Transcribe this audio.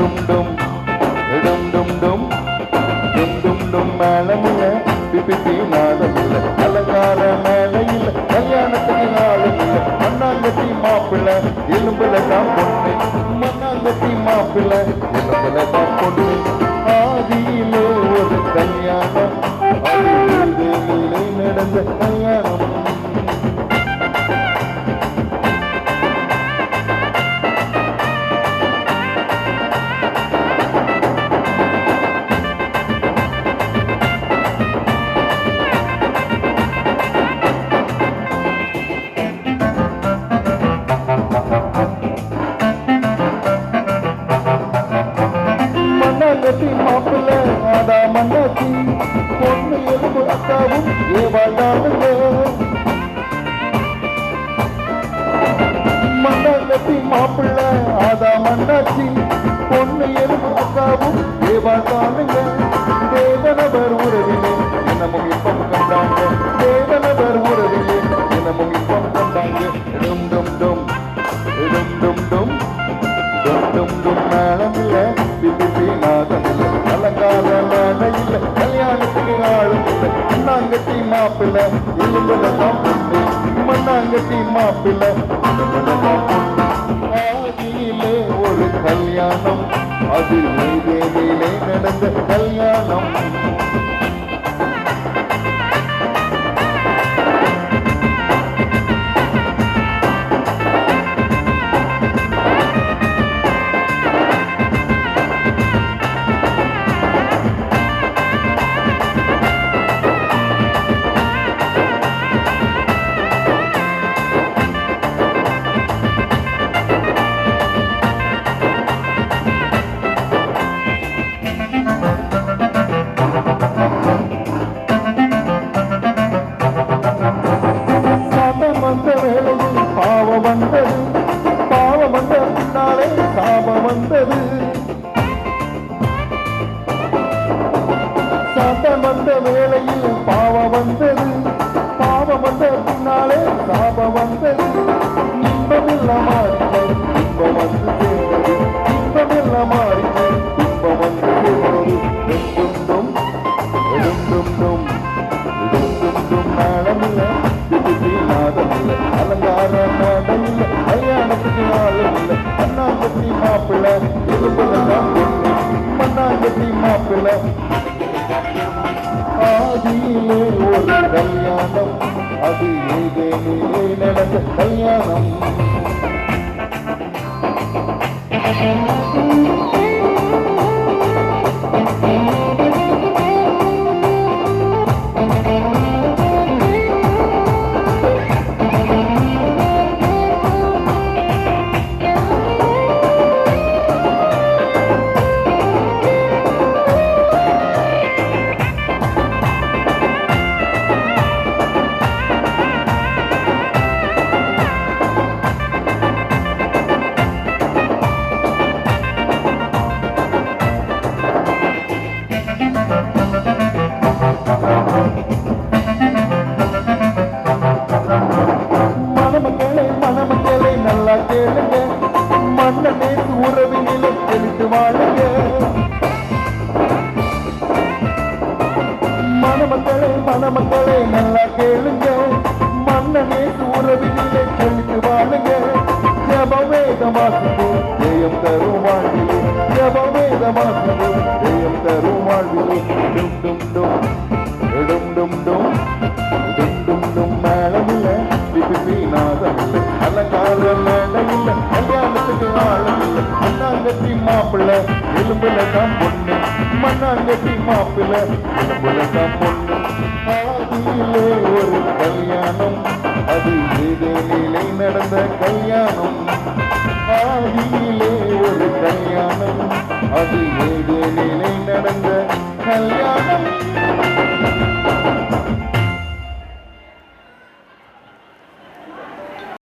டும் டும் டும் டும் டும் டும் டும் டும் மேளமில்ல பிபி நாதமில்ல அலங்கார மேலையில் கல்யாணத்துக்கு நாளும் இல்ல மண்ணாங்கட்டி மாப்பிள்ள எலும்புல தான் பொண்ணு மண்ணாங்கட்டி மாப்பிள்ள எலும்புல தான் பொண்ணு ஆதியிலே ஒரு கல்யாணம் அது நிலை நடந்த கல்யாணம் மண்ணாங்கட்டி மாப்பிள்ள ஆதா மண்ணாச்சி பொண்ணு எலும்பு அக்காவும் ஏவாண்டானுங்க மண்ணாங்கட்டி மாப்பிள்ள ஆதா மண்ணாச்சி பொண்ணு எலும்பு அக்காவும் ஏவாண்டானுங்க தேவனவர் உறவிலே தினமும் இப்பம் கண்டாங்க தேவனவர் உறவிலே தினமும் இப்பம் கண்டாங்க டும் டும் டும் டும் டும் டும் டும் டும் டும் மேளமில்ல பிபி நாதமில்ல அலங்கார மேடையில் கல்யாணத்துக்கு ஆளும் இல்லை மண்ணாங்கட்டி மாப்பிள்ள எலும்புல தான் பொண்ணு மண்ணாங்கட்டி மாப்பிள்ள எலும்புல தான் பொண்ணு ஆதியிலே ஒரு கல்யாணம் அது நெய்வேலியிலே நடந்த கல்யாணம் வந்த வேளையில் பாவம் வந்தது பாவம் வந்த பின்னாலே சாபம் வந்தது சாத்தம் வந்த வேளையில் பாவம் வந்தது பாவம் வந்த பின்னாலே சாபம் வந்தது இன்பமெல்லாம் மாறினது இன்பம் வந்து சேர்ந்தது இன்பமெல்லாம் மாறினது இன்பம் வந்து சேர்ந்தது டும் டும் டும் டும் டும் டும் டும் டும் மேளமில்ல நாதமில்லை அலங்கார மேடையில் கல்யாணத்துக்கு நாளும் இல்லை மண்ணாங்கட்டி மாப்பிள்ள எலும்புல தான் பொண்ணு மண்ணாங்கட்டி மாப்பிள்ள ஆதியிலே ஒரு கல்யாணம் அது ஏதேனிலே நடந்த கல்யாணம் மணமக்களை நல்லா கேளுங்க மண்ண நேற்று உறவினில தெளித்து வாழுங்க மணமக்களை நல்லா கேளுங்க மண்ண நேற்று உறவினில தெளித்து வாழுங்க ஜபவேதமாக்குது ஜெயம் தரும் வாழ்விலே ஜபவேதமாக்குது ஜெயம் தரும் வாழ்விலே டும் டும் டும் டும் டும் டும் டும் டும் டும் மேளமில்ல பிபி நாதமில்ல அலங்கார மேடையில் கல்யாணத்துக்கு ஆளும் இல்லை மண்ணாங்கட்டி மாப்பிள்ள எலும்புல தான் பொண்ணு மண்ணாங்கட்டி மாப்பிள்ள எலும்புல தான் பொண்ணு ஆதியிலே ஒரு கல்யாணம் அது ஏதேனிலே நடந்த கல்யாணம் ஆதியிலே ஒரு கல்யாணம் அது ஏதேனிலே நடந்த கல்யாணம்